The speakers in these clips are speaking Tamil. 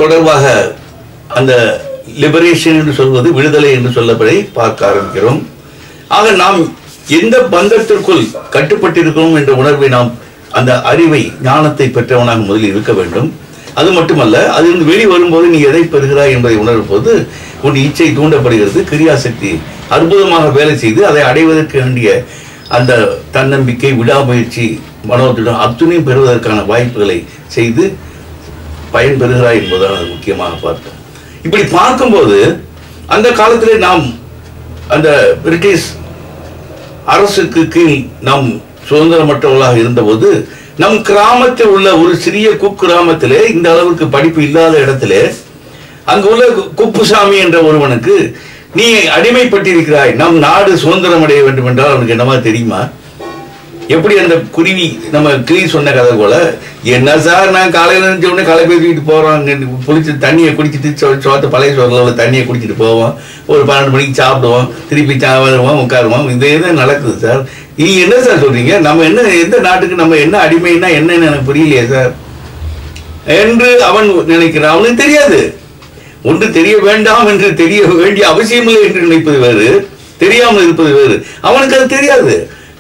தொடர்பாக அந்த லிபரேஷன் என்று சொல்வது விடுதலை என்று சொல்லப்பதை பார்க்க ஆரம்பிக்கிறோம். ஆக நாம் எந்த பந்தத்திற்குள் கட்டுப்பட்டிருக்கிறோம் என்ற உணர்வை நாம் அந்த அறிவை ஞானத்தை பெற்றவனாக முதலில் இருக்க வேண்டும். அது மட்டுமல்ல, அதிலிருந்து வெளி வரும்போது நீ எதை பெறுகிறாய் என்பதை உணரும் போது உன் இச்சை தூண்டப்படுகிறது. கிரியாசக்தி அற்புதமாக வேலை செய்து அதை அடைவதற்கு வேண்டிய அந்த தன்னம்பிக்கை, விடாமுயற்சி, மனோதிடம் அத்துணையும் பெறுவதற்கான வாய்ப்புகளை செய்து பயன் பெறுகிறாய் என்பதுதான் அது முக்கியமாக பார்த்தோம். இப்படி பார்க்கும்போது அந்த காலத்திலே நாம் அந்த பிரிட்டிஷ் அரசுக்கு கீழ் நாம் சுதந்திரமற்றவர்களாக இருந்தபோது நம் கிராமத்தில் உள்ள ஒரு சிறிய குக்கிராமத்திலே, இந்த அளவுக்கு படிப்பு இல்லாத இடத்திலே, அங்கு உள்ள குப்புசாமி என்ற ஒருவனுக்கு நீ அடிமைப்பட்டிருக்கிறாய், நம் நாடு சுதந்திரம் அடைய வேண்டும் என்றால் அவனுக்கு என்னமா தெரியுமா? எப்படி அந்த குருவி நம்ம கிளி சொன்ன கதை போல, என்ன சார் நான் காலையில் இருந்துச்ச உடனே களை பேசிக்கிட்டு போறோம், குளிச்சு தண்ணியை குடிச்சிட்டு சோத்த பழைய சோறுல தண்ணியை குடிச்சிட்டு போவோம், ஒரு 12 மணிக்கு சாப்பிடுவோம், திருப்பி வருவோம், உட்காருவோம், இதே தான் நடக்குது சார். நீ என்ன சார் சொல்றீங்க? நம்ம என்ன, எந்த நாட்டுக்கு நம்ம என்ன அடிமைன்னா என்னன்னு எனக்கு புரியலையே சார் என்று அவன் நினைக்கிறான். அவனுக்கு தெரியாது. ஒன்று தெரிய வேண்டாம் என்று தெரிய வேண்டிய அவசியமில்லை என்று நினைப்பது வேறு, தெரியாமல் இருப்பது வேறு. அவனுக்கு அது தெரியாது.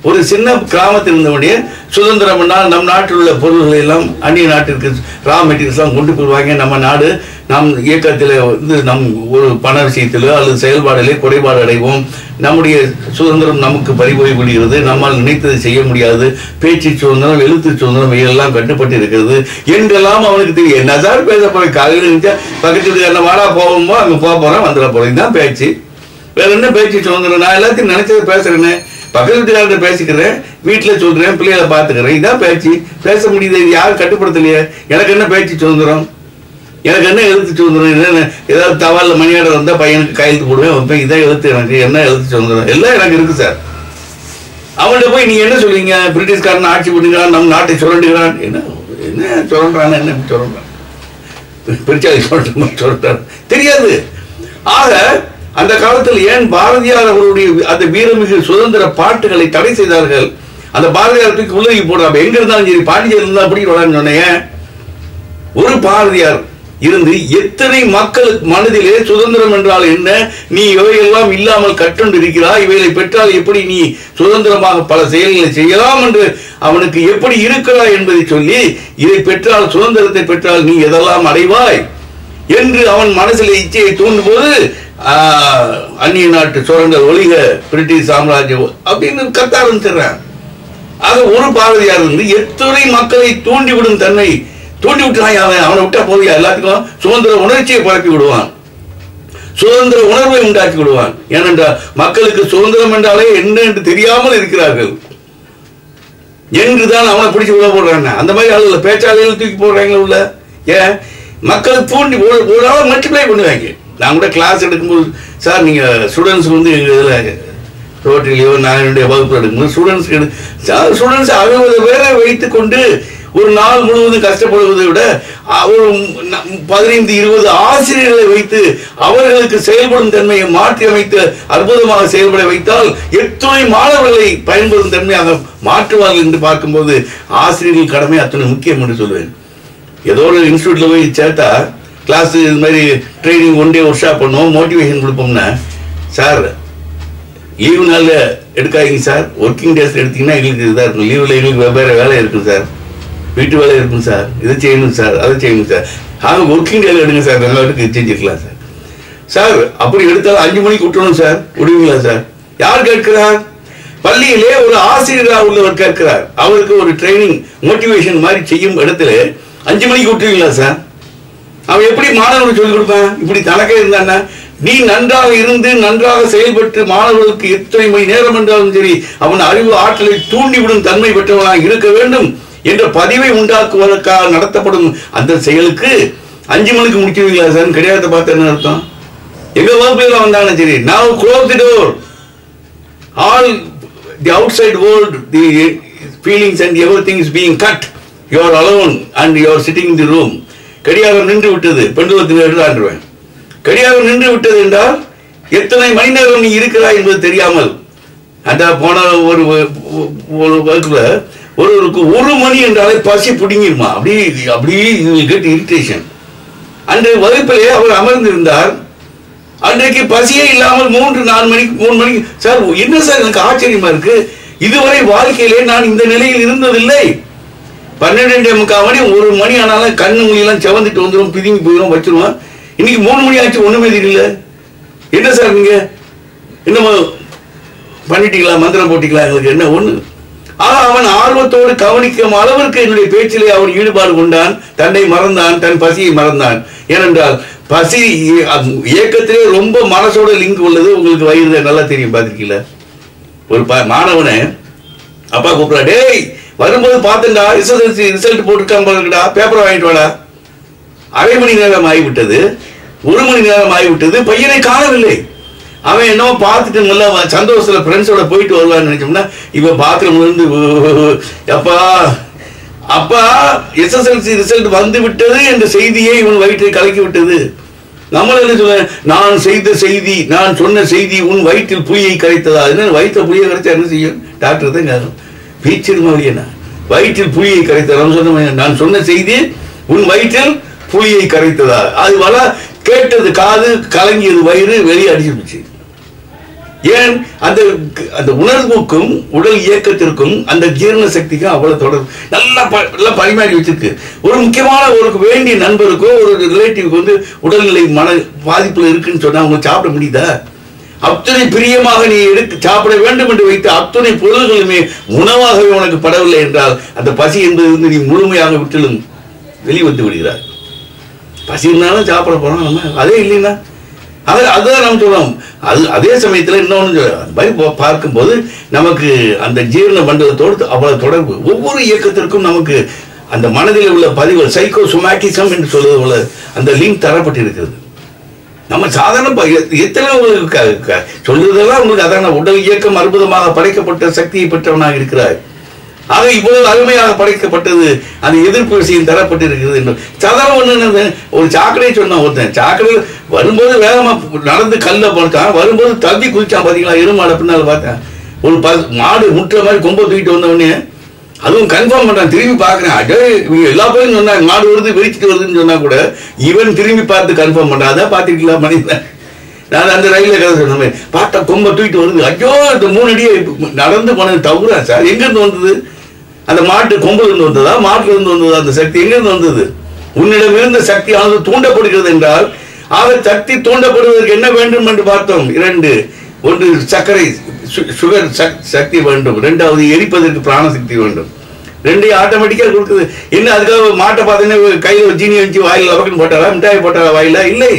ஒரு சின்ன கிராமத்தில் இருந்தவுடைய சுதந்திரம் என்றால் நம் நாட்டில் உள்ள பொருள்களை எல்லாம் அந்நிய நாட்டிற்கு ரா மெட்டீரியல்ஸ் எல்லாம் கொண்டு போடுவாங்க. நம்ம நாடு நம் இயக்கத்தில் வந்து நம் ஒரு பண விஷயத்திலோ அல்லது செயல்பாடுகளே குறைபாடு அடைவோம். நம்முடைய சுதந்திரம் நமக்கு பறிபோய் விடுகிறது. நம்மால் நினைத்ததை செய்ய முடியாது. பேச்சு சுதந்திரம், எழுத்து சுதந்திரம் இவையெல்லாம் கட்டுப்பட்டு இருக்கிறது என்றெல்லாம் அவனுக்கு தெரியும். என்ன சார் பேச போய் காலையில் இருந்துச்சா பக்கத்து வீட்டுக்கு என்ன வாடா போவோமோ அங்கே போக போகிறேன் வந்துட போகிறேன் தான் பேச்சு. வேற என்ன பேச்சு சுதந்திரம்? நான் எல்லாத்தையும் நினைச்சதை பேசுறேன்னு பக்கத்து வீட்டுக்காரர்கிட்ட பேசிக்கிறேன், வீட்டில் சொல்றேன், பிள்ளைகளை பார்த்துக்கிறேன், இதான் பேச்சு. பேச முடியுது, யாரும் கட்டுப்படுத்தலையே. எனக்கு என்ன பேச்சு சுதந்திரம்? எனக்கு என்ன எழுத்து சுதந்திரம்? என்ன ஏதாவது தவாலில் மணியாடர் வந்தால் பையனுக்கு கையெழுத்து போடுவேன், வைப்பேன். இதான் எழுத்து. எனக்கு என்ன எழுத்து சுதந்திரம்? எல்லாம் எனக்கு இருக்கு சார். அவன்கிட்ட போய் நீங்க என்ன சொல்றீங்க? பிரிட்டிஷ்காரன் ஆட்சி பண்ணுகிறான், நம் நாட்டை சுரண்டுகிறான். என்ன என்ன சுரண்டான்? என்ன சுரண்டான்? பிரிச்சாலி சொல்றான் தெரியாது. ஆக அந்த காலத்தில் ஏன் பாரதியார் அவருடைய அந்த வீரமிகு சுதந்திர பாட்டுகளை தடை செய்தார்கள்? அந்த பாரதியாருக்கு உலகி போடுறாங்க. எங்க இருந்தாலும் சரி, பாண்டியர் இருந்தா அப்படி சொன்னேன். ஒரு பாரதியார் இருந்து எத்தனை மக்களுக்கு மனதிலே சுதந்திரம் என்றால் என்ன, நீ இவையெல்லாம் இல்லாமல் கட்டுண்டு இருக்கிறாய், இவைகளை பெற்றால் எப்படி நீ சுதந்திரமாக பல செயல்களை செய்யலாம் என்று அவனுக்கு எப்படி இருக்கிறாய் என்பதை சொல்லி, இதை பெற்றால், சுதந்திரத்தை பெற்றால் நீ எதெல்லாம் அடைவாய் என்று அவன் மனசில் இச்சையை தூண்டும் போது அந்நிய நாட்டு சுரண்டல் ஒழிக, பிரிட்டிஷ் சாம்ராஜ்யம் அப்படின்னு கத்த ஆரம்பிச்சிடுறான். ஆக ஒரு பாரதியார் இருந்து எத்தனை மக்களை தூண்டிவிடும் தன்மை, தூண்டி விட்டுறான். அவனை விட்டா போதியா, எல்லாத்துக்கும் சுதந்திர உணர்ச்சியை பரப்பி விடுவான், சுதந்திர உணர்வை உண்டாக்கி விடுவான். ஏனென்றால் மக்களுக்கு சுதந்திரம் என்றாலே என்ன என்று தெரியாமல் இருக்கிறார்கள் என்றுதான் அவனை பிடிச்சி உள்ள போடுறாங்க. அந்த மாதிரி ஆளுல பேச்சாளர்கள் தூக்கி போடுறாங்களே உள்ள. ஏன் மக்களை தூண்டி ஒரு ஆள் மல்டிப்ளை பண்ணுவாங்க. நான் கூட கிளாஸ் எடுக்கும்போது, சார் நீங்கள் ஸ்டூடெண்ட்ஸ் வந்து எங்கள் இதில் ரோட்டரிலையோ நான் என்னுடைய வகுப்பு எடுக்கும்போது ஸ்டூடெண்ட்ஸ் அவங்க வேற வைத்து கொண்டு ஒரு நாள் முழுவதும் கஷ்டப்படுவதை விட ஒரு 15-20 ஆசிரியர்களை வைத்து அவர்களுக்கு செயல்படும் தன்மையை மாற்றி அமைத்து அற்புதமாக செயல்பட வைத்தால் எத்தனை மாணவர்களை பயன்படும் தன்மையாக மாற்றுவார்கள் என்று பார்க்கும்போது ஆசிரியர்கள் கடமை அத்தனை முக்கியம் என்று சொல்வேன். ஏதோ ஒரு இன்ஸ்டியூட்ல போய் சேர்த்தா கிளாஸ் இது மாதிரி ட்ரைனிங் 1 டே ஒர்க் ஷாப் பண்ணுவோம், மோட்டிவேஷன் கொடுப்போம்னா, சார் லீவு நாளில் எடுக்காதீங்க சார், ஒர்க்கிங் டேஸ் எடுத்தீங்கன்னா எங்களுக்கு இதாக இருக்கும், லீவில் எங்களுக்கு வெவ்வேறு வேலை இருக்கும் சார், வீட்டு வேலை இருக்கும் சார், இதை செய்யணும் சார், அதை செய்யணும் சார், ஆக ஒர்க்கிங் டேல எடுங்க சார், நல்லா எடுத்து செஞ்சுக்கலாம் சார். சார் அப்படி எடுத்தாலும் 5 மணிக்கு விட்டுணும் சார், விடுவீங்களா சார்? யார் கேட்கிறார்? பள்ளியிலே ஒரு ஆசிரியராக உள்ளவர் கேட்கிறார். அவருக்கு ஒரு ட்ரைனிங் மோட்டிவேஷன் மாதிரி செய்யும் இடத்துல 5 மணிக்கு விட்டுவீங்களா சார்? அவன் எப்படி மாணவர்களுக்கு சொல்லிக் கொடுப்பான்? இப்படி தனக்கே இருந்தான்னா, நீ நன்றாக இருந்து நன்றாக செயல்பட்டு மாணவர்களுக்கு எத்தனை மணி நேரம் என்றாலும் சரி அவன் அறிவு ஆற்றலை தூண்டிவிடும் தன்மை பெற்றவனாக இருக்க வேண்டும் என்ற பதிவை உண்டாக்குவதற்காக நடத்தப்படும் அந்த செயலுக்கு 5 மணிக்கு முடிச்சுவீங்களா சார்? கிடையாது. பார்த்து என்ன அர்த்தம்? எங்க வகுப்புல வந்தாங்கன்னு சரி, now close the door, all the outside world, the feelings and everything is being cut, you are alone and you are sitting in the room. கடியாரம் நின்று விட்டது, பெண்டுலத்தில் எழுதாண்டுவேன். கடியாரம் நின்று விட்டது என்றால் எத்தனை மணி நேரம் நீ இருக்கிறாய் என்பது தெரியாமல், அந்த போன ஒரு வகுப்புல ஒருவருக்கு 1 மணி என்றாலே பசி பிடிங்கிருமா, அப்படி கெட் இரிட்டேஷன். அன்று வகுப்பிலே அவர் அமர்ந்திருந்தார். அன்றைக்கு பசியே இல்லாமல் 3 மணிக்கு சார் என்ன சார் எனக்கு ஆச்சரியமா இருக்கு, இதுவரை வாழ்க்கையிலே நான் இந்த நிலையில் இருந்ததில்லை. 12:45 மணி 1 மணி ஆனாலும் கண்ணு மொழியெல்லாம் செவந்துட்டு வந்துடும், பிதுங்கி போயிடும், வச்சிருவான். இன்னைக்கு 3 மணி ஆச்சு, ஒண்ணுமே தெரியல. என்ன சார் நீங்க என்னமோ பண்ணிட்டீங்களா, மந்திரம் போட்டீங்களா, எங்களுக்கு என்ன ஒண்ணு. அவன் ஆர்வத்தோடு கவனிக்கும் அளவிற்கு என்னுடைய பேச்சிலே அவன் ஈடுபாடு கொண்டான். தன்னை மறந்தான், தன் பசியை மறந்தான். ஏனென்றால் பசி இயக்கத்திலே ரொம்ப மனசோட லிங்க் உள்ளது. உங்களுக்கு வயிறு நல்லா தெரியும், பார்த்திருக்கீங்களா? ஒரு மாணவனை அப்பா கூப்பிடா, டேய் வரும்போது பார்த்தா ரிசல்ட் போட்டுருக்காங்கடா, பேப்பர் வாங்கிட்டு வாடா. அரை மணி நேரம் ஆகிவிட்டது, 1 மணி நேரம் ஆகிவிட்டது, பையனை காணவில்லை. அவன் என்னவோ பார்த்துட்டு நல்லா சந்தோஷத்துல ஃப்ரெண்ட்ஸோட போயிட்டு வருவான்னு நினைச்சோம்னா இவன் பாத்ரூம்ல இருந்து அப்பா அப்பா SSLC ரிசல்ட் வந்து விட்டது என்ற செய்தியை இவன் வயிற்றை கலக்கி விட்டது. நம்மள என்ன சொல்ல, நான் செய்த செய்தி, நான் சொன்ன செய்தி உன் வயிற்றில் புளியை கரைத்ததா? என்ன வயிற்ற புளியை கரைச்சா என்ன செய்யும்? டாக்டர் தான் கேட்கணும். பீச்சிருமா என்ன வயிற்றில் புளியை கரைத்ததா? நான் சொன்ன செய்தி உன் வயிற்றில் புளியை கரைத்ததா? அது வர கேட்டது காது, கலங்கியது வயிறு, வெளியே அடிச்சுடுச்சு. ஏன்? அந்த அந்த உணர்வுக்கும் உடல் இயக்கத்திற்கும் அந்த ஜீரண சக்திக்கும் அவ்வளவு தொடர்பு. நல்லா பரிமாறி வச்சிருக்கு. ஒரு முக்கியமான ஒரு வேண்டிய நண்பருக்கோ ஒரு ரிலேட்டிவ்க்கு வந்து உடல்நிலை மன பாதிப்புல இருக்குன்னு சொன்னா அவங்க சாப்பிட முடியுதா? அத்தனை பிரியமாக நீ எடுத்து சாப்பிட வேண்டும் என்று வைத்த அத்தனை பொருள்களுமே உணவாகவே உனக்கு படவில்லை என்றால் அந்த பசி என்பது நீ முழுமையாக விட்டிலும் வெளிவந்து விடுகிறார். பசி இருந்தாலும் சாப்பிட போறோம் நம்ம, அதே இல்லைன்னா அதுதான் நம்ம சொல்றோம். அதே சமயத்தில் இன்னொன்று பார்க்கும்போது நமக்கு அந்த ஜீரண மண்டலத்தோடு அவ்வளவு தொடர்பு. ஒவ்வொரு இயக்கத்திற்கும் நமக்கு அந்த மனதில் உள்ள பதிவுகள், சைக்கோசோமேட்டிசம் என்று சொல்வது போல அந்த லிங்க் தரப்பட்டிருக்கிறது. நம்ம சாதாரண எத்தனை உங்களுக்கு சொல்றதெல்லாம் உங்களுக்கு அதான உடல் இயக்கம் அற்புதமாக படைக்கப்பட்ட சக்தியை பெற்றவனாக இருக்கிறார். ஆக இவ்வளவு அருமையாக படைக்கப்பட்டது, அந்த எதிர்ப்பு விஷயம் தரப்பட்டிருக்கிறது என்று சாதாரண ஒண்ணு. ஒரு சாக்கடை சொன்ன ஒருத்தன் சாக்கடை வரும்போது வேகமா நடந்து கல்ல போட்டான், வரும்போது தள்ளி குதிச்சான். பாத்தீங்களா? எருமாடை பின்னால் பார்த்தேன், ஒரு மாடு முற்ற மாதிரி கொம்ப தூக்கிட்டு வந்தவொடனே அதுவும் கன்ஃபார்ம் பண்றான். திரும்பி பாக்குறேன், அடே இவங்க எல்லா பேரும் சொன்னாங்க மாடு வருது விரிச்சிட்டு வருதுன்னு சொன்னா கூட இவன் திரும்பி பார்த்து கன்ஃபார்ம் பண்றான். அதான் பாத்துருக்கலாம் மனிதன். நான் அந்த ரயில்ல கதை சொன்ன மாதிரி பாட்டா கொம்ப தூக்கிட்டு வருது, ஐயோ இந்த 3 அடியை நடந்து போனது தவறா சார்? எங்க இருந்து வந்தது? அந்த மாட்டு கொம்புல இருந்து வந்ததா, மாட்டுல இருந்து வந்ததா? அந்த சக்தி எங்க இருந்து வந்தது? உன்னிடம் இருந்த சக்தியானது தூண்டப்படுகிறது என்றால் ஆக சக்தி தூண்டப்படுவதற்கு என்ன வேண்டும் என்று பார்த்தோம். 2, ஒன்று சர்க்கரை சுகர் சக்தி வேண்டும், 2வது எரிப்பதற்கு பிராண சக்தி வேண்டும். 2 ஆட்டோமேட்டிக்கா கொடுக்குது. என்ன அதுக்காக மாட்டை பார்த்தீங்கன்னா கையில ஜீனி வச்சு வாயில லபக்குன்னு போட்டாரா, மிட்டாய் போட்டாரா வாயில? இல்லை.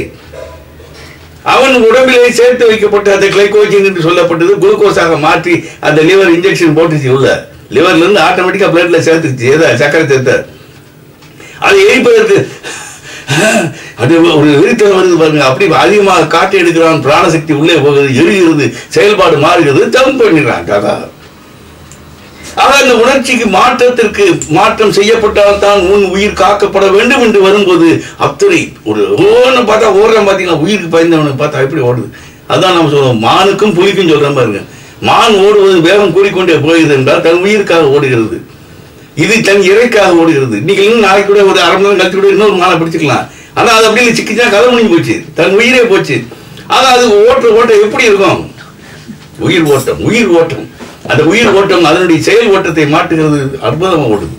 அவன் உடம்பிலே சேர்த்து வைக்கப்பட்ட அந்த கிளைகோஜின் என்று சொல்லப்பட்டது குளுக்கோஸாக மாற்றி அந்த லிவர் இன்ஜெக்ஷன் போட்டுச்சு. உள்ள லிவர்ல இருந்து ஆட்டோமேட்டிக்கா பிளட்ல சேர்த்துச்சு. சக்கரை சேர்த்த அதை எரிப்பதற்கு அது ஒரு விரித்தல் வருது பாருங்க. அப்படி அதிகமாக காட்டு எடுக்கிறான், பிராணசக்தி உள்ளே போகுது, எரிகிறது, செயல்பாடு மாறுகிறது, ஜம்ப் பண்ணிடுறான் காக்கா. ஆக அந்த உணர்ச்சிக்கு மாற்றம் செய்யப்பட்டால் தான் உன் உயிர் காக்கப்பட வேண்டும் என்று வரும்போது அத்தனை ஒரு ஓன்னு பார்த்தா ஓடுறான். பாத்தீங்களா? உயிருக்கு பயந்தவனை பார்த்தா எப்படி ஓடுது. அதான் நம்ம சொல்லுவோம், மானுக்கும் புலிக்கும் சொல்றோம் பாருங்க. மான் ஓடுவது வேகம் கூடிக்கொண்டே போகுது என்றால் தன் உயிருக்காக ஓடுகிறது, இது தன் இறைக்காக ஓடுகிறது. இன்னைக்கு நாளைக்கு கூட ஒரு 1/2 மணி நேரம் கழிச்சு கூட இன்னொரு மானை பிடிச்சிக்கலாம். ஆனா அது அப்படி சிக்கிச்சா கதை முடிஞ்சு போச்சு, தன் உயிரே போச்சு. ஆனா அது ஓட்ட எப்படி இருக்கும்? உயிர் ஓட்டம். அந்த உயிர் ஓட்டம் அதனுடைய செயல் ஓட்டத்தை மாட்டுகிறது, அற்புதமா ஓடுது.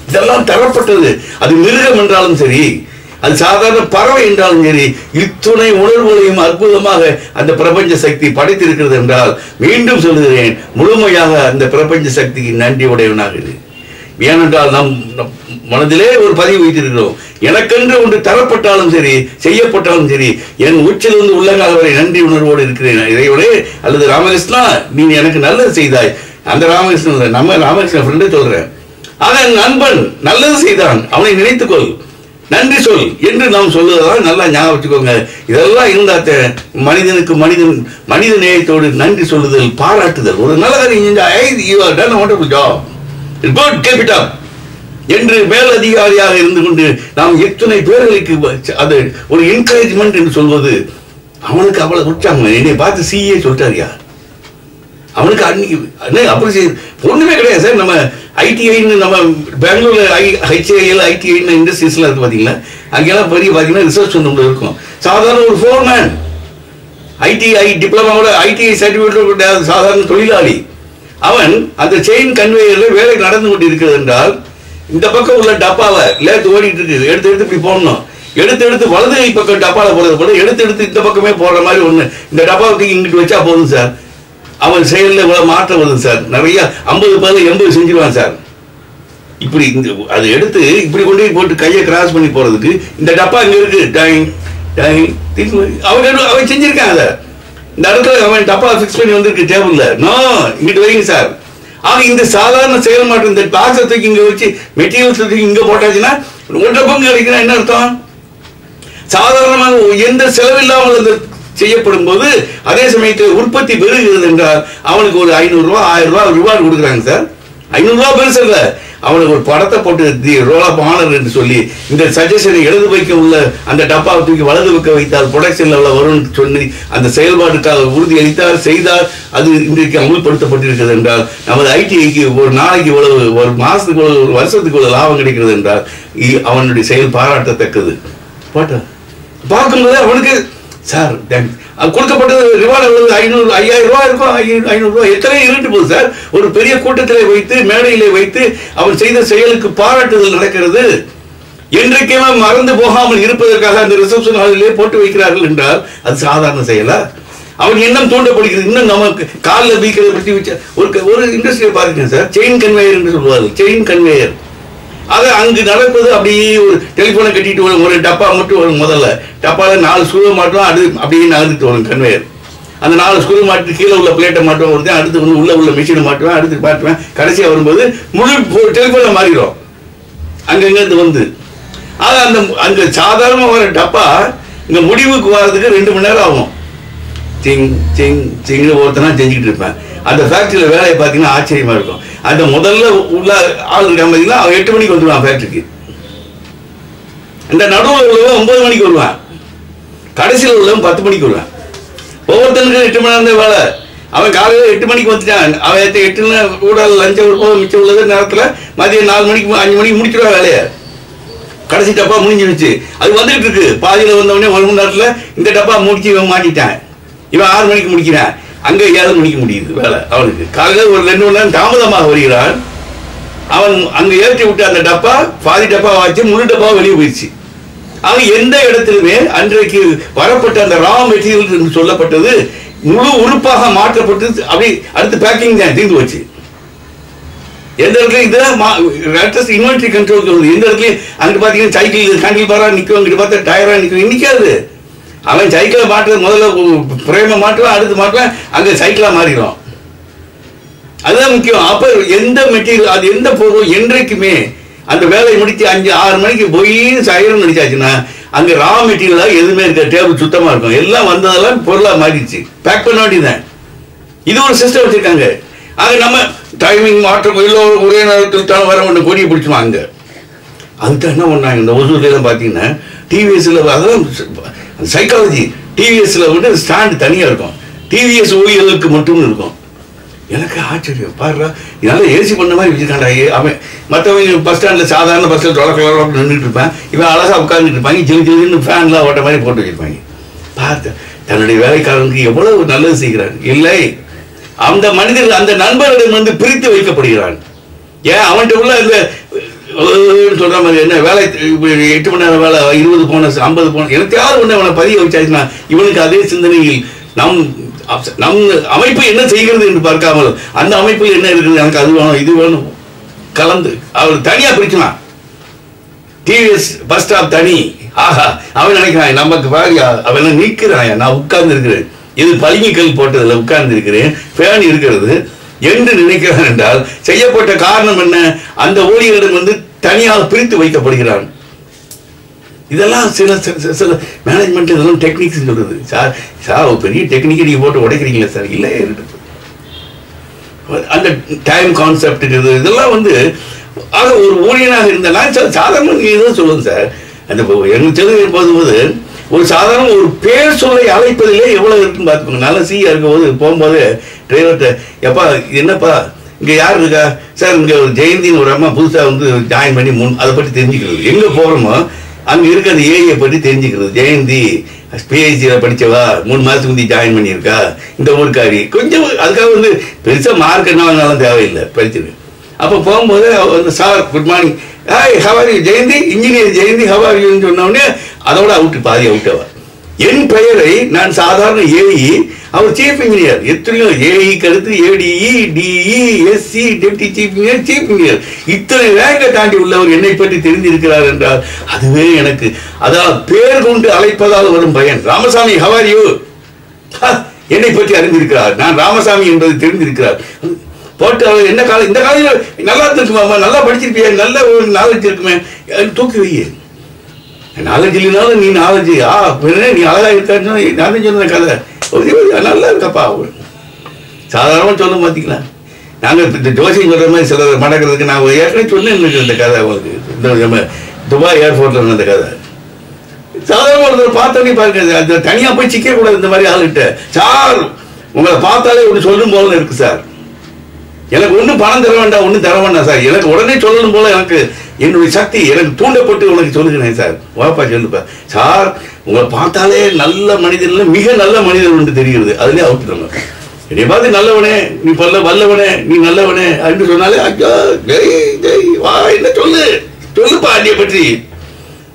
இதெல்லாம் தரப்பட்டது. அது மிருகம் என்றாலும் சரி, அது சாதாரண பறவை என்றாலும் சரி, இத்துணை உணர்வுகளையும் அற்புதமாக அந்த பிரபஞ்ச சக்தி படைத்திருக்கிறது என்றால் மீண்டும் சொல்லுகிறேன், முழுமையாக அந்த பிரபஞ்ச சக்திக்கு நன்றி உடையவனாக. ஏனென்றால் நம் மனதிலே ஒரு பதிவு வைத்திருக்கிறோம், எனக்கென்று ஒன்று தரப்பட்டாலும் சரி, செய்யப்பட்டாலும் சரி, என் உச்சிலிருந்து உள்ளங்கால் வரை நன்றி உணர்வோடு இருக்கிறேன். இதையோட அல்லது ராமகிருஷ்ணா நீ எனக்கு நல்லது செய்தாய், அந்த ராமகிருஷ்ணன் நம்ம ராமகிருஷ்ணன் ஃப்ரெண்டே சொல்றேன், அவன் நண்பன் நல்லது செய்தான், அவனை நினைத்துக்கொள், நன்றி சொல் என்று நாம் சொல்லுவதால் நல்லா ஞாபகம் வச்சுக்கோங்க. இதெல்லாம் இருந்தாத்த மனிதனுக்கு மனித நேயத்தோடு நன்றி சொல்லுதல், பாராட்டுதல், ஒரு நல்ல காரியம் என்று மேலதிகாரியாக இருந்து கொண்டு நாம் எத்தனை பேர்களுக்கு அது ஒரு என்கரேஜ்மெண்ட் என்று சொல்வது, அவனுக்கு அவ்வளவு உற்சாகம். என்னை பார்த்து சிஏ சொல்லிட்டாரியா, அவனுக்கு அன்னைக்கு அப்படி ஒண்ணுமே கிடையாது சார். நம்ம ஐடிஐன்னு நம்ம பெங்களூர்ல HAL ஐடிஐன்னு இண்டஸ்ட்ரீஸ்லாம் இருக்கு பார்த்தீங்களா, அங்கெல்லாம் பெரிய பார்த்தீங்கன்னா ரிசர்ச் ஒன்று இருக்கும். சாதாரண ஒரு ஃபோர்மேன் ஐடிஐ டிப்ளமாவோட ஐடிஐ சர்டிஃபிகேட் சாதாரண தொழிலாளி அவன் அந்த செயின் கன்வேயரில் வேலை நடந்து கொண்டு இருக்கிறது என்றால் இந்த பக்கம் உள்ள டப்பாவை லேத்து ஓடிட்டு இருக்குது, எடுத்து இப்படி போடணும், எடுத்து வலது கை பக்கம் டப்பாவில் போடுறது போல எடுத்து இந்த பக்கமே போடுற மாதிரி ஒன்று இந்த டப்பாவுக்கு இங்கிட்டு வச்சா போதும் சார். அவன் செயலில் இவ்வளோ மாற்றம் வருது சார். நிறைய 50 80 செஞ்சிருவான் சார். இப்படி அதை எடுத்து இப்படி கொண்டு போட்டு கையை கிராஸ் பண்ணி போறதுக்கு இந்த டப்பா இங்க இருக்கு, அவன் செஞ்சிருக்கான். அதை இந்த இடத்துல அவன் டப்பா பிக்ஸ் பண்ணி வந்திருக்கு டேபிள்ல. நோ, இங்கிட்டு வைங்க சார். ஆக இந்த சாதாரண செயல் மாற்றம் இந்த பாக்ஸை தூக்கி இங்க வச்சு மெட்டீரியல்ஸ் தூக்கி இங்க போட்டாச்சுன்னா 1.5 பங்கு கிடைக்கிறா என்ன அர்த்தம்? சாதாரணமாக எந்த செலவில்லாமல் அந்த செய்யப்படும் போது அதே சமயத்தில் உற்பத்தி பெருகிறது என்றால் அவனுக்கு ஒரு 500 ரூபா 1000 ரூபாய் ரிவார்டு கொடுக்குறாங்க சார். 500 ரூபா பெருசு இல்லை, அவனுக்கு ஒரு படத்தை போட்டு தி ரோல் ஆஃப் ஆனர் என்று சொல்லி இந்த சஜஷனை இடது வைக்க உள்ள அந்த டப்பாவை தூக்கி வலது வைக்க வைத்தால் ப்ரொடக்ஷன் லெவலில் வரும்னு சொல்லி அந்த செயல்பாட்டுக்காக உறுதி அளித்தார் செய்தால் அது இன்றைக்கு அமுல்படுத்தப்பட்டிருக்கிறது என்றால் நமது ஐடிஐக்கு ஒரு நாளைக்கு இவ்வளவு, ஒரு மாதத்துக்கு இவ்வளவு, ஒரு வருஷத்துக்கு இவ்வளவு லாபம் கிடைக்கிறது என்றால் அவனுடைய செயல் பாராட்டத்தக்கது. பார்க்கும்போது அவனுக்கு சார் கொடுக்கப்பட்டது ரிவார்டு எவ்வளவு? 5000 ரூபாய் இருக்கும். 500 ரூபாய் எத்தனை இருட்டு போகுது சார். ஒரு பெரிய கூட்டத்திலே வைத்து மேடையிலே வைத்து அவன் செய்த செயலுக்கு பாராட்டுதல் நடக்கிறது. என்றைக்குமே மறந்து போகாமல் இருப்பதற்காக அந்த ரிசப்ஷன் ஹாலிலே போட்டு வைக்கிறார்கள் என்றால் அது சாதாரண செயலா? அவன் எண்ணம் தூண்டப்படுகிறது. இன்னும் நமக்கு காலில் வீக்கிறத பற்றி வச்ச ஒரு இண்டஸ்ட்ரியை பாருங்க சார், செயின் கன்வேயர் என்று சொல்லுவார்கள். செயின் கன்வேயர் அது அங்கு நடப்பது அப்படியே ஒரு டெலிஃபோனை கட்டிட்டு ஒரு டப்பா மட்டும் வரும். முதல்ல டப்பாவில் 4 ஸ்க்ரூ மாட்டோம், அது அப்படியே நகர்ந்துட்டு வரும் கன்வேயர். அந்த 4 ஸ்க்ரூ மாட்டு கீழே உள்ள பிளேட்டை மாட்டோம் வருது, அடுத்து வந்து உள்ள மிஷினை மாட்டுவேன், அடுத்து மாட்டுவேன், கடைசியாக வரும்போது முழு டெலிஃபோனை மாறிடும் அங்கங்கிருந்து வந்து. ஆக அந்த சாதாரணமாக வர டப்பா இங்கே முடிவுக்கு வர்றதுக்கு 2 மணி நேரம் ஆகும். சிங்னு ஒருத்தனா செஞ்சுக்கிட்டு இருப்பேன். அந்த ஃபேக்ட்ரியில் வேலையை பார்த்தீங்கன்னா ஆச்சரியமா இருக்கும். அந்த முதல்ல உள்ள ஆள் இருக்காங்க பார்த்தீங்கன்னா அவன் 8 மணிக்கு வந்துடுவான் ஃபேக்ட்ரிக்கு. இந்த நடுவில் உள்ளவன் 9 மணிக்கு வருவான், கடைசியில் உள்ளவன் 10 மணிக்கு வருவான். ஒவ்வொருத்தனுக்கும் 8 மணி நேரம் வேலை. அவன் காலையில் 8 மணிக்கு வந்துட்டான், அவன் 8 கூட லஞ்சம் போக மிச்சம் உள்ளது நேரத்தில் மதியம் 4 மணிக்கு 5 மணிக்கு முடிச்சிடுவான் வேலையை. கடைசி டப்பா முடிஞ்சிருச்சு, அது வந்துட்டு இருக்கு. பாதியில் வந்தவொடனே 1 மணி நேரத்தில் இந்த டப்பா முடிச்சு இவன் மாட்டிட்டான். இவன் 6 மணிக்கு முடிக்கிறான், அங்கே 7 மணிக்கு முடியுது வேலை. அவனுக்கு காலையில் ஒரு 2 மணி நேரம் தாமதமாக வருகிறான். அவன் அங்கே ஏற்றி விட்டு அந்த டப்பா பாதி டப்பா வாச்சு முழு டப்பா வெளியே போயிடுச்சு. அவன் எந்த இடத்திலுமே அன்றைக்கு வரப்பட்ட அந்த ரா மெட்டீரியல் என்று சொல்லப்பட்டது முழு உறுப்பாக மாற்றப்பட்டு அப்படி அடுத்து பேக்கிங் தான் தீர்ந்து வச்சு. எந்த இடத்துல இதுதான் இன்வென்ட்ரி கண்ட்ரோல் சொல்லுது. எந்த இடத்துலையும் அங்கிட்டு பார்த்தீங்கன்னா சைக்கிள் ஹேண்டில் பாரா நிற்கும், அங்கிட்டு பார்த்தா டயரா நிற்கும், நிற்காது. அவன் சைக்கிளை மாட்டுறது முதல்ல பிரேமை மாட்டுவான், அடுத்து மாட்டுவான், அங்கே சைக்கிளாக மாறிடும். அதுதான் முக்கியம். அப்போ எந்த மெட்டீரியல் அது எந்த பொருள் என்றைக்குமே அந்த வேலையை முடித்து 5-6 மணிக்கு போய் சைரன் அடிச்சாச்சுன்னா அங்கே ரா மெட்டீரியலாக எதுவுமே இருக்க, டேபிள் சுத்தமாக இருக்கும். எல்லாம் வந்ததெல்லாம் பொருளாக மாறிடுச்சு, பேக் பண்ண வேண்டியதுதான். இது ஒரு சிஸ்டம் வச்சுருக்காங்க. அது நம்ம டைமிங் மாற்றம் எல்லோரும் ஒரே நேரத்தில் தான் வர ஒன்று கொடியை பிடிச்சுவாங்க. அதுதான் என்ன பண்ணாங்க இந்த ஒசூர்லாம் பார்த்தீங்கன்னா டிவிஎஸ்ல அதான் சைக்காலஜி. டிவிஎஸ்ல வந்து ஸ்டாண்டு தனியாக இருக்கும், டிவிஎஸ் ஓயிலுக்கு மட்டும் இருக்கும். எனக்கு ஆச்சரியம், பாடுறா இதெல்லாம் ஏசி பண்ண மாதிரி வச்சுருக்காண்டா. அவன் மற்றவங்க பஸ் ஸ்டாண்டில் சாதாரண பஸ்ஸில் தொலை நின்றுட்டு இருப்பேன், இவன் அழகாக உட்காந்துட்டு இருப்பாங்க, ஜிலு ஜிலுன்னு ஃபேன்லாம் ஓட்ட மாதிரி போட்டு வச்சுருப்பாங்க. பார்த்து தன்னுடைய வேலைக்காரனுக்கு எவ்வளவு நல்லது செய்கிறான். இல்லை, அந்த மனிதர் அந்த நண்பரிடம் வந்து பிரித்து வைக்கப்படுகிறான். ஏன் அவன்கிட்ட உள்ள இந்த சொல்ற மாதிரி என்ன வேலை 8 மணி நேரம் வேலை 20 போனஸ் 50 போனஸ் எனக்கு யாரும் ஒன்று அவனை பதிய வச்சாச்சுன்னா இவனுக்கு அதே சிந்தனையில் நம் அமைப்பு என்ன செய்கிறது என்று பார்க்காமல் அந்த அமைப்பில் என்ன இருக்குது, எனக்கு அது வேணும் இது வேணும் கலந்து அவர் தனியா பிரிக்கலாம். டிவிஎஸ் பஸ் ஸ்டாப் தனி, ஆஹா அவன் நினைக்கிறான் நமக்கு பாரியா அவன் நிற்கிறான், நான் உட்கார்ந்து இருக்கிறேன், இது பளிங்குக்கல் போட்டதில் உட்கார்ந்து இருக்கிறேன், ஃபேன் இருக்கிறது என்று நினைக்கிறான். என்றால் செய்யப்பட்ட காரணம் என்ன, அந்த ஊழியரிடம் வந்து தனியாக பிரித்து வைக்கப்படுகிறான். இதெல்லாம் சில சில மேனேஜ்மெண்ட் இதெல்லாம் டெக்னிக்ஸ் சொல்றது. சார் ஒரு பெரிய டெக்னிக்கை நீங்கள் போட்டு உடைக்கிறீங்களா சார்? இல்லை, அந்த டைம் கான்செப்ட் இதெல்லாம் வந்து ஆக ஒரு ஊழியனாக இருந்தா சாதாரண இதுதான் சொல்லுங்க சார். அந்த எங்களுக்கு தெரிஞ்சு போகும்போது ஒரு சாதாரண ஒரு பேர் சொல்லை அழைப்பதிலே எவ்வளவு இருக்குன்னு பார்த்துக்கோங்க. நல்லா சீயா இருக்கும் போது போகும்போது டிரைவர்கிட்ட எப்பா என்னப்பா இங்கே யார் இருக்கா சார், இங்கே ஒரு ஜெயந்தின்னு ஒரு அம்மா புதுசாக வந்து ஜாயின் பண்ணி அதை பற்றி தெரிஞ்சுக்கிறது. எங்கே போகிறோமோ அங்கே இருக்கிற அந்த ஏஐயை பற்றி தெரிஞ்சுக்கிறது. ஜெயந்தி பிஹெச்டியில் படித்தவா 3 மாதத்துக்கு முந்தி ஜாயின் பண்ணியிருக்கா, இந்த ஊருக்காரி. கொஞ்சம் அதுக்காக வந்து பெருசாக மார்க் என்னவானாலும் தேவையில்லை, படிச்சிருக்கு. அப்போ போகும்போது வந்து sir good morning, hi how are you Jayanthi, engineer Jayanthi how are யூன்னு சொன்னோடனே அதோட பாதி அவுட்டவா. என் பெயரை நான் சாதாரண ஏஇ, அவர் சீஃப் இன்ஜினியர். எத்தனையோ ஏஇக்கு அடுத்து ADE, DE, SC, deputy chief engineer, chief engineer, இத்தனை ரேங்கை தாண்டி உள்ளவர் என்னை பற்றி தெரிந்திருக்கிறார் என்றால் அதுவே எனக்கு அதான் பேர் கொண்டு அழைப்பதால் வரும் பயன். ராமசாமி ஹவ் ஆர் யூ, என்னை பற்றி அறிந்திருக்கிறார், நான் ராமசாமி என்பது தெரிந்திருக்கிறார். போட்டு அவர் என்ன காலம், இந்த காலையில் நல்லா இருக்குமாமா, நல்லா படிச்சிருப்பியா, நல்ல ஒரு நாலேஜ் இருக்குமே, தூக்கி வையே. நாலேஜ் இல்லைனாலும் நீ நாலேஜ் நீ அழகா இருக்கான்னு நான் சொன்ன கதை நல்லா இருக்கப்பா. சாதாரணமாக சொல்ல பார்த்தீங்களா, நாங்கள் இந்த ஜோசியம் சொல்கிற மாதிரி சில மடக்கிறதுக்கு நான் ஏற்கனவே சொன்னேன் இந்த கதை. அவங்களுக்கு இந்த துபாய் ஏர்போர்ட்டில் இருந்த கதை சாதாரண ஒருத்தர் பார்த்தோன்னே பாருங்க, அந்த தனியாக போய் சிக்கக்கூடாது. இந்த மாதிரி ஆளுகிட்ட சார் உங்களை பார்த்தாலே ஒன்று சொல்லும் போல இருக்கு சார், எனக்கு ஒன்றும் பணம் தர வேண்டாம், ஒன்றும் தர வேண்டாம் சார், எனக்கு உடனே சொல்லணும் போல எனக்கு என்னுடைய சக்தி எனக்கு தூண்டப்பட்டு உனக்கு சொல்லுகிறேன் சார், வாப்பா சொல்லுப்பா சார், உங்களை பார்த்தாலே நல்ல மனிதன், மிக நல்ல மனிதன் ஒன்று தெரிகிறது, அதுலேயே அவுட்டுறாங்க. என்னை பார்த்து நல்லவனே, நீ வல்லவனே, நீ நல்லவனே அப்படின்னு சொன்னாலே ஐயா ஜெய் ஜெய் வா, என்ன சொல்லுப்பா என்னைய பற்றி.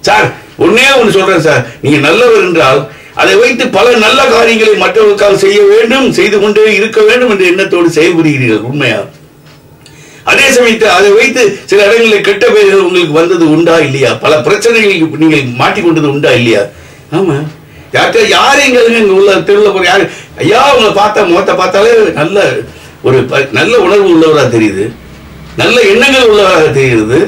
சார் ஒன்னே ஒன்று சொல்றேன் சார், நீங்க நல்லவர் என்றால் அதை வைத்து பல நல்ல காரியங்களை மற்றவர்களுக்காக செய்ய வேண்டும், செய்து கொண்டே இருக்க வேண்டும் என்ற எண்ணத்தோடு செயல்படுகிறீர்கள், உண்மையா? அதே சமயத்தில் அதை வைத்து சில இடங்களில் கெட்ட பெயர்கள் உங்களுக்கு வந்தது உண்டா இல்லையா? பல பிரச்சனைகளுக்கு நீங்கள் மாட்டிக்கொண்டது உண்டா இல்லையா? ஆமா, யாரையும் கேளுங்க, இங்க உள்ள தெருவில் போற யாரு ஐயா உங்களை பார்த்தா முகத்தை பார்த்தாலே நல்ல உணர்வு உள்ளவராக தெரியுது, நல்ல எண்ணங்கள் உள்ளவராக தெரிகிறது.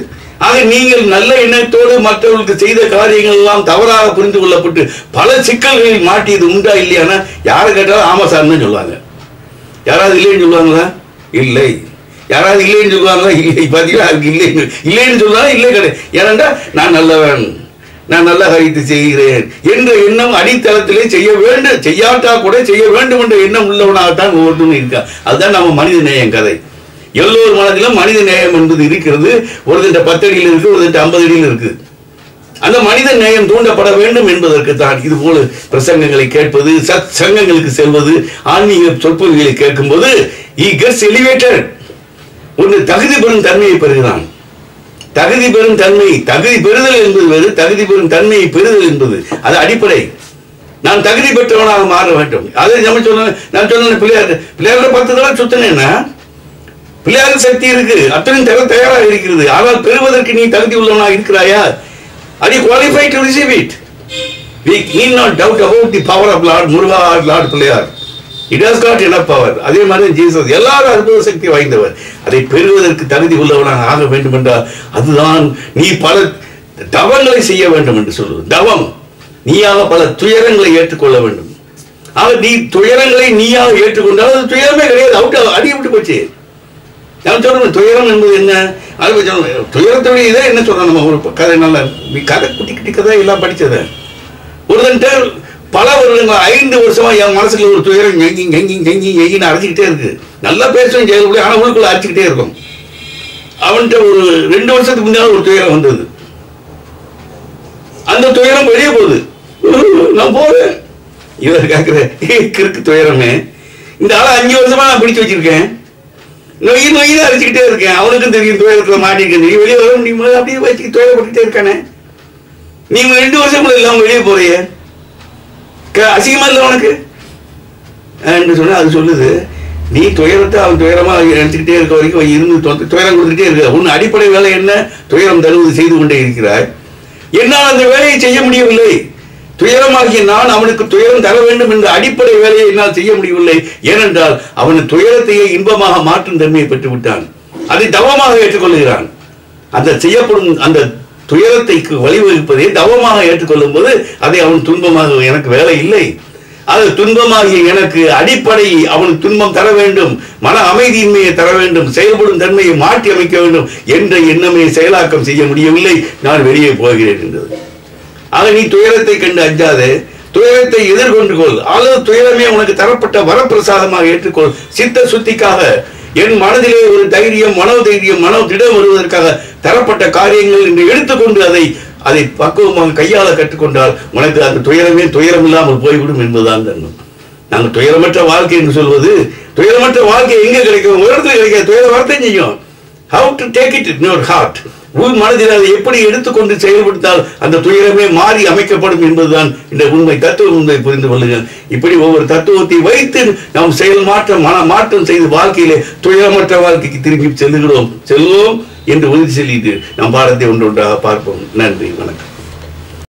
ஆக நீங்கள் நல்ல எண்ணத்தோடு மற்றவர்களுக்கு செய்த காரியங்கள் எல்லாம் தவறாக புரிந்து கொள்ளப்பட்டு பல சிக்கல்களில் மாட்டியது உண்டா இல்லையானா யாரை கேட்டாலும் ஆமா சார்னு சொல்லுவாங்க. யாராவது இல்லைன்னு சொல்லுவாங்களா? இல்லை. யாராவது இல்லைன்னு சொல்லுவாங்களா? இல்லை. பார்த்தீங்களா, அதுக்கு இல்லைன்னு சொல்லுவாங்க, இல்லை கிடையாது. ஏனென்றா நான் நல்லவன், நான் நல்ல காரியத்தை செய்கிறேன் என்ற எண்ணம் அடித்தளத்திலே செய்ய வேண்டும், செய்யாட்டா கூட செய்ய வேண்டும் என்ற எண்ணம் உள்ளவனாகத்தான் ஒவ்வொருத்தரும் இருக்கா. அதுதான் நம்ம மனித நேயம் கதை. எல்லோரு மனதிலும் மனித நேயம் என்பது இருக்கிறது. ஒரு 10 அடியில் இருக்கு, ஒரு 50 அடியில் இருக்கு. அந்த மனித நேயம் தூண்டப்பட வேண்டும் என்பதற்கு தான் இது போல பிரசங்கங்களை கேட்பது, சத் சங்கங்களுக்கு செல்வது, ஆன்மீக சொற்பொழிகளை கேட்கும் போது he gets elevated. ஒரு தகுதி பெறும் தன்மையை பெறுகிறான். தகுதி பெறும் தன்மை, தகுதி பெறுதல் என்பது வேறு, தகுதி பெறும் தன்மையை பெறுதல் என்பது அது அடிப்படை. நான் தகுதி பெற்றவனாக மாற வேண்டும். அதை நம்ம நான் சொன்ன பிள்ளையாரோட 10 தடவை சுத்தினேன்னா பிள்ளையாருக்கு சக்தி இருக்கு, அத்தனை தயாராக இருக்கிறது. ஆனால் பெறுவதற்கு நீ தகுதி உள்ளவனாக இருக்கிறாயா? Are you qualified to receive it? We need not doubt about the power of Lord Muruga or Lord Pilliyar. It has got enough power. அதே மாதிரி ஜீசஸ் எல்லாரும் அற்புத சக்தி வாய்ந்தவர். அதை பெறுவதற்கு தகுதி உள்ளவனாக ஆக வேண்டும் என்றால் அதுதான் நீ பல தவங்களை செய்ய வேண்டும் என்று சொல்லுவது. தவம் நீயாக பல துயரங்களை ஏற்றுக்கொள்ள வேண்டும். ஆக நீ துயரங்களை நீயாக ஏற்றுக்கொண்டால் அது துயரமே கிடையாது, அவுட் அடிவிட்டு போச்சு. நான் சொல்றேன் துயரம் என்பது என்ன, அது துயரத்துடைய இதை என்ன சொல்றோம், நம்ம ஒரு கதை நல்ல கதை குட்டி குட்டி கதை எல்லாம் படிச்சதை ஒருத்தன்ட்டு பல வருடங்கள் 5 வருஷமா என் மனசுல ஒரு துயரம் எங்கின்னு அரைச்சிக்கிட்டே இருக்கு. நல்லா பேசுவேன் ஜெயலலிதா, ஆனால் உள்ளுக்குள்ள அரைச்சிக்கிட்டே இருக்கும். அவன்கிட்ட ஒரு 2 வருஷத்துக்கு முன்னாடி ஒரு துயரம் வந்தது. அந்த துயரம் வெளியே போகுது, நான் போறேன். இவர் கேட்கிற கிறுக்கு துயரமே, இந்த ஆளை 5 வருஷமா நான் பிடிச்சு வச்சிருக்கேன், நொய் அரைச்சிக்கிட்டே இருக்கேன். அவனுக்கும் தெரியும் துயரத்துல மாட்டிருக்கேன், நீ வெளியே வர முடியுமா, அப்படியே வச்சு துயரப்பட்டுட்டே இருக்கானே. நீங்க 2 வருஷம் இல்லாம வெளியே போறிய, அசிங்கமா இல்லை உனக்கு என்று சொன்ன. அது சொல்லுது நீ துயரத்தை அவன் துயரமா நினைச்சுக்கிட்டே இருக்க வரைக்கும் இருந்து துயரம் கொடுத்துட்டே இருக்க. உன் அடிப்படை வேலை என்ன? துயரம் தருவது செய்து கொண்டே இருக்கிறாய். என்னால் அந்த வேலையை செய்ய முடியவில்லை. துயரமாகிய நான் அவனுக்கு துயரம் தர வேண்டும் என்ற அடிப்படை வேலையை என்னால் செய்ய முடியவில்லை. ஏனென்றால் அவன் துயரத்தையே இன்பமாக மாற்றும் தன்மையை பெற்று விட்டான். அதை தவமாக ஏற்றுக்கொள்கிறான். அந்த செய்யப்படும் அந்த துயரத்தைக்கு வழிவகுப்பதை தவமாக ஏற்றுக்கொள்ளும் போது அதை அவன் துன்பமாக, எனக்கு வேலை இல்லை, அது துன்பமாகிய எனக்கு அடிப்படை அவனுக்கு துன்பம் தர வேண்டும், மன அமைதியின்மையை தர வேண்டும், செயல்படும் தன்மையை மாற்றி அமைக்க வேண்டும் என்ற எண்ணமே செயலாக்கம் செய்ய முடியவில்லை. நான் வெளியே போகிறேன் என்றது. ஆக நீ துயரத்தை கண்டு அஞ்சாதே, துயரத்தை எதிர்கொண்டு கொள். அல்லது துயரமே உனக்கு தரப்பட்ட வரப்பிரசாதமாக ஏற்றுக்கொள். சித்த சுத்திக்காக என் மனதிலே ஒரு தைரியம், மனோதைரியம், மனோதிடம் வருவதற்காக தரப்பட்ட காரியங்கள் என்று எடுத்துக்கொண்டு அதை பக்குவமாக கையாள கற்றுக்கொண்டால் உனக்கு அந்த துயரமே துயரம் இல்லாமல் போய்விடும் என்பதுதான் தன்மை. நாங்கள் துயரமற்ற வாழ்க்கை என்று சொல்வது, துயரமற்ற வாழ்க்கை எங்கே கிடைக்கும்? ஒரு இடத்துல கிடைக்காது. துயர வார்த்தை செய்யும். How to take it in your heart. உள் மனதில் அதை எப்படி எடுத்துக்கொண்டு செயல்படுத்தால் அந்த துயரமே மாறி அமைக்கப்படும் என்பதுதான் இந்த உண்மை. தத்துவ உண்மை புரிந்து கொள்ளுங்கள். இப்படி ஒவ்வொரு தத்துவத்தை வைத்து நாம் செயல் மாற்றம் செய்து வாழ்க்கையிலே துயரமற்ற வாழ்க்கைக்கு திரும்பி செல்வோம் என்று உறுதி சொல்லிட்டு நாம் பாடத்தை ஒன்றொன்றாக பார்ப்போம். நன்றி, வணக்கம்.